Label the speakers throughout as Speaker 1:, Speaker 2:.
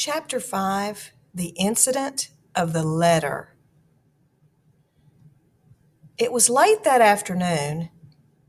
Speaker 1: Chapter 5, The Incident of the Letter. It was late that afternoon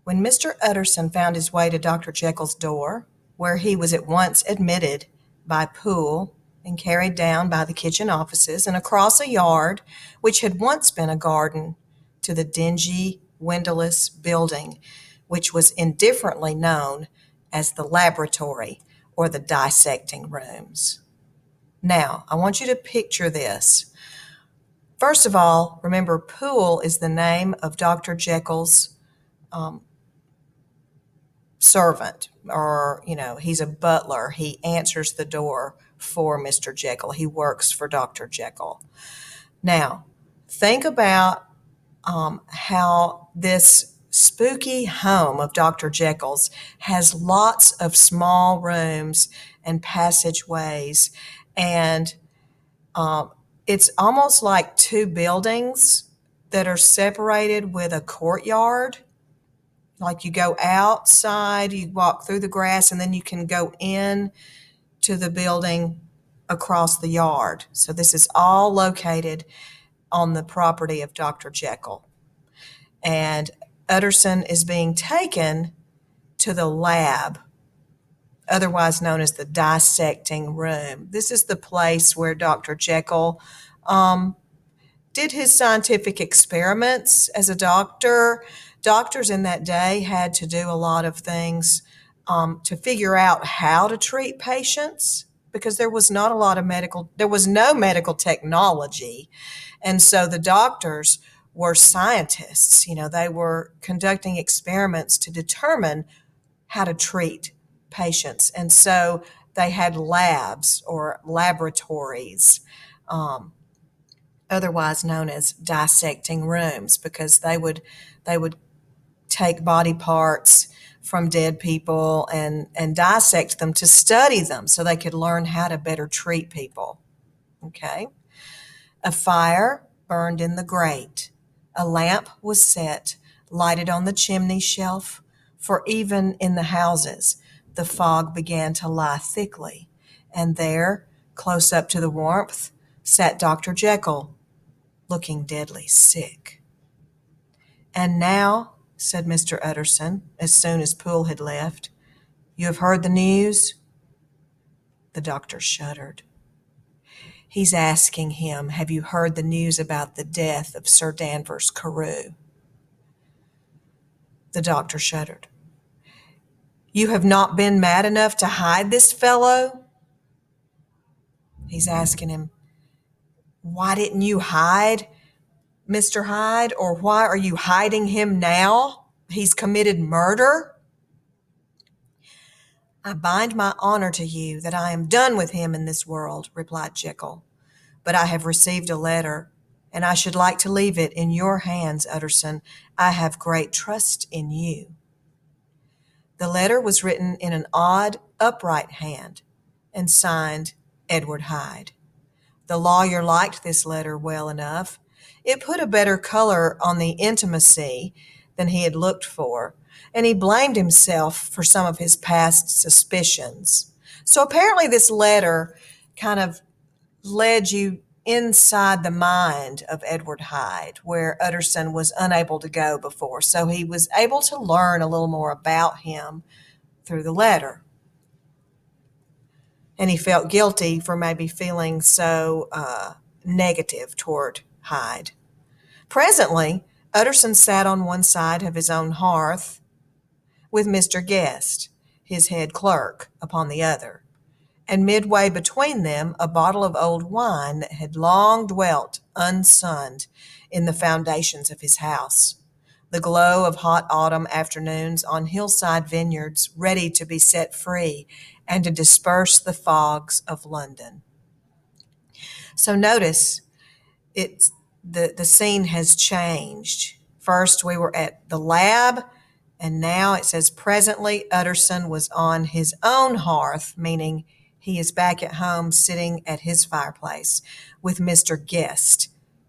Speaker 1: when Mr. Utterson found his way to Dr. Jekyll's door, where he was at once admitted by Poole and carried down by the kitchen offices and across a yard which had once been a garden to the dingy, windowless building which was indifferently known as the laboratory or the dissecting rooms. Now, I want you to picture this. First of all, remember, Poole is the name of Dr. Jekyll's servant, or, he's a butler. He answers the door for Mr. Jekyll. He works for Dr. Jekyll. Now, think about how this spooky home of Dr. Jekyll's has lots of small rooms and passageways, and it's almost like two buildings that are separated with a courtyard. Like you go outside, you walk through the grass, and then you can go in to the building across the yard. So this is all located on the property of Dr. Jekyll. And Utterson is being taken to the lab, otherwise known as the dissecting room. This is the place where Dr. Jekyll did his scientific experiments as a doctor. Doctors in that day had to do a lot of things to figure out how to treat patients, because there was no medical technology. And so the doctors were scientists. They were conducting experiments to determine how to treat patients. And so they had labs or laboratories, otherwise known as dissecting rooms, because they would take body parts from dead people and dissect them to study them so they could learn how to better treat people. Okay? A fire burned in the grate. A lamp was set, lighted on the chimney shelf, for even in the houses the fog began to lie thickly, and there, close up to the warmth, sat Dr. Jekyll, looking deadly sick. "And now," said Mr. Utterson, as soon as Poole had left, "you have heard the news?" The doctor shuddered. "He's asking him, have you heard the news about the death of Sir Danvers Carew?" The doctor shuddered. "You have not been mad enough to hide this fellow?" He's asking him, "Why didn't you hide, Mr. Hyde? Or why are you hiding him now? He's committed murder." "I bind my honor to you that I am done with him in this world," replied Jekyll. "But I have received a letter, and I should like to leave it in your hands, Utterson. I have great trust in you." The letter was written in an odd, upright hand and signed Edward Hyde. The lawyer liked this letter well enough. It put a better color on the intimacy than he had looked for, and he blamed himself for some of his past suspicions. So apparently this letter kind of led you inside the mind of Edward Hyde, where Utterson was unable to go before. So he was able to learn a little more about him through the letter. And he felt guilty for maybe feeling so negative toward Hyde. Presently, Utterson sat on one side of his own hearth with Mr. Guest, his head clerk, upon the other, and midway between them a bottle of old wine that had long dwelt unsunned in the foundations of his house. The glow of hot autumn afternoons on hillside vineyards ready to be set free and to disperse the fogs of London. So notice the scene has changed. First we were at the lab, and now it says presently Utterson was on his own hearth, meaning he is back at home sitting at his fireplace with Mr. Guest,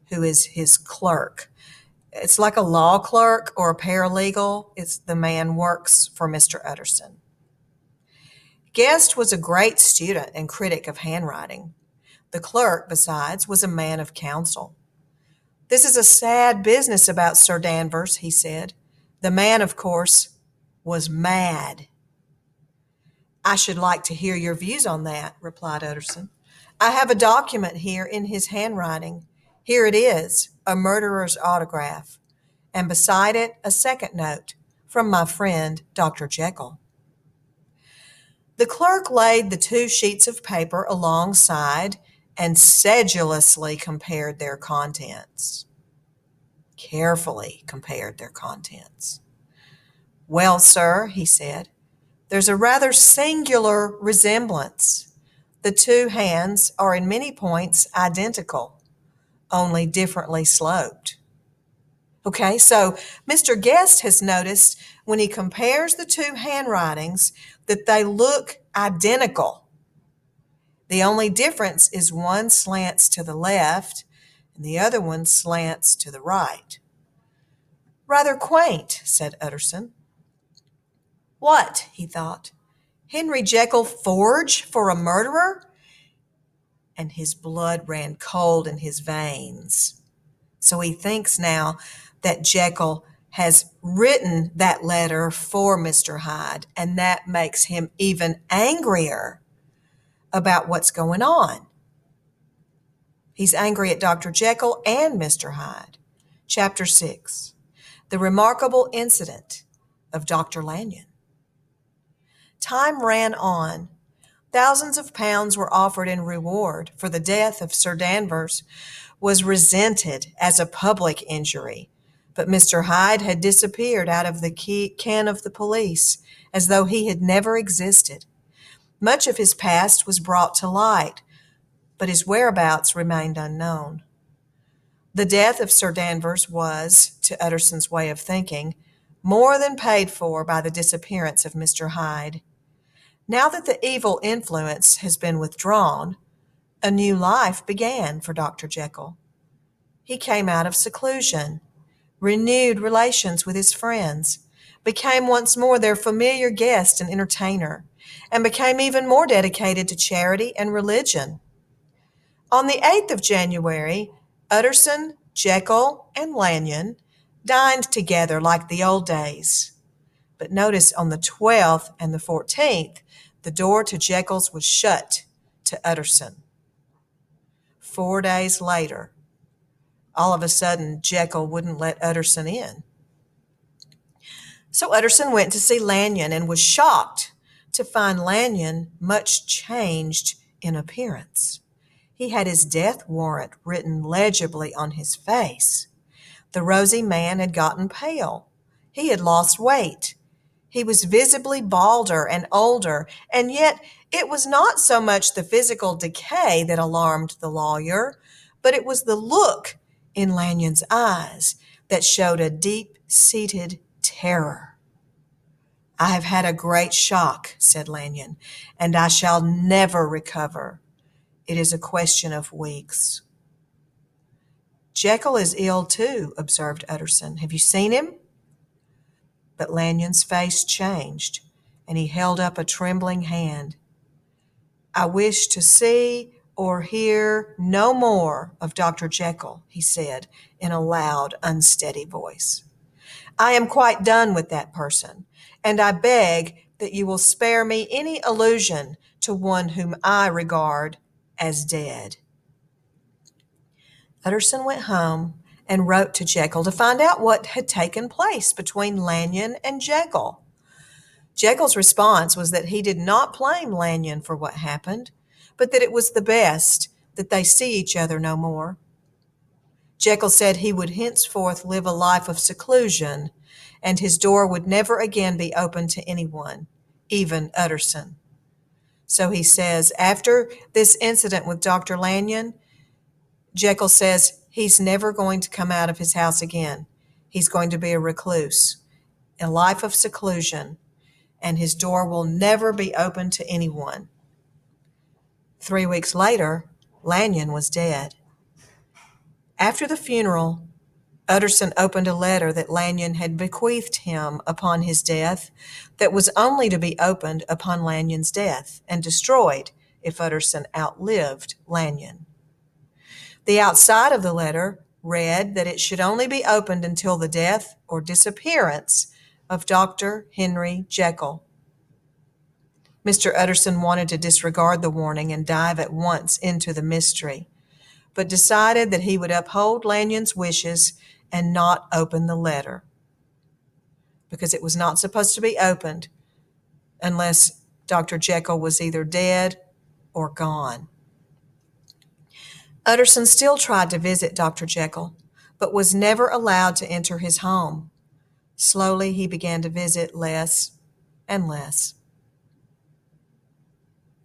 Speaker 1: who is his clerk. It's like a law clerk or a paralegal. The man works for Mr. Utterson. Guest was a great student and critic of handwriting. The clerk, besides, was a man of counsel. "This is a sad business about Sir Danvers," he said. The man, of course, was mad. "I should like to hear your views on that," replied Utterson. "I have a document here in his handwriting. Here it is, a murderer's autograph, and beside it a second note, from my friend, Dr. Jekyll." The clerk laid the two sheets of paper alongside and sedulously compared their contents. Carefully compared their contents. "Well, sir," he said, "there's a rather singular resemblance. The two hands are in many points identical, only differently sloped." Okay, so Mr. Guest has noticed when he compares the two handwritings that they look identical. The only difference is one slants to the left and the other one slants to the right. "Rather quaint," said Utterson. "What?" he thought. "Henry Jekyll forge for a murderer?" And his blood ran cold in his veins. So he thinks now that Jekyll has written that letter for Mr. Hyde, and that makes him even angrier about what's going on. He's angry at Dr. Jekyll and Mr. Hyde. Chapter 6, The Remarkable Incident of Dr. Lanyon. Time ran on. Thousands of pounds were offered in reward for the death of Sir Danvers was resented as a public injury, but Mr. Hyde had disappeared out of the ken of the police as though he had never existed. Much of his past was brought to light, but his whereabouts remained unknown. The death of Sir Danvers was, to Utterson's way of thinking, more than paid for by the disappearance of Mr. Hyde. Now that the evil influence has been withdrawn, a new life began for Dr. Jekyll. He came out of seclusion, renewed relations with his friends, became once more their familiar guest and entertainer, and became even more dedicated to charity and religion. On the 8th of January, Utterson, Jekyll, and Lanyon dined together like the old days. But notice on the 12th and the 14th, the door to Jekyll's was shut to Utterson. 4 days later, all of a sudden, Jekyll wouldn't let Utterson in. So Utterson went to see Lanyon and was shocked to find Lanyon much changed in appearance. He had his death warrant written legibly on his face. The rosy man had gotten pale. He had lost weight. He was visibly balder and older, and yet it was not so much the physical decay that alarmed the lawyer, but it was the look in Lanyon's eyes that showed a deep-seated terror. "I have had a great shock," said Lanyon, "and I shall never recover. It is a question of weeks." "Jekyll is ill too," observed Utterson. "Have you seen him?" But Lanyon's face changed, and he held up a trembling hand. "I wish to see or hear no more of Dr. Jekyll," he said in a loud, unsteady voice. "I am quite done with that person, and I beg that you will spare me any allusion to one whom I regard as dead." Utterson went home and wrote to Jekyll to find out what had taken place between Lanyon and Jekyll. Jekyll's response was that he did not blame Lanyon for what happened, but that it was the best that they see each other no more. Jekyll said he would henceforth live a life of seclusion, and his door would never again be open to anyone, even Utterson. So he says, after this incident with Dr. Lanyon, Jekyll says he's never going to come out of his house again. He's going to be a recluse, a life of seclusion, and his door will never be open to anyone. 3 weeks later, Lanyon was dead. After the funeral, Utterson opened a letter that Lanyon had bequeathed him upon his death, that was only to be opened upon Lanyon's death, and destroyed if Utterson outlived Lanyon. The outside of the letter read that it should only be opened until the death or disappearance of Dr. Henry Jekyll. Mr. Utterson wanted to disregard the warning and dive at once into the mystery, but decided that he would uphold Lanyon's wishes and not open the letter, because it was not supposed to be opened unless Dr. Jekyll was either dead or gone. Utterson still tried to visit Dr. Jekyll, but was never allowed to enter his home. Slowly he began to visit less and less.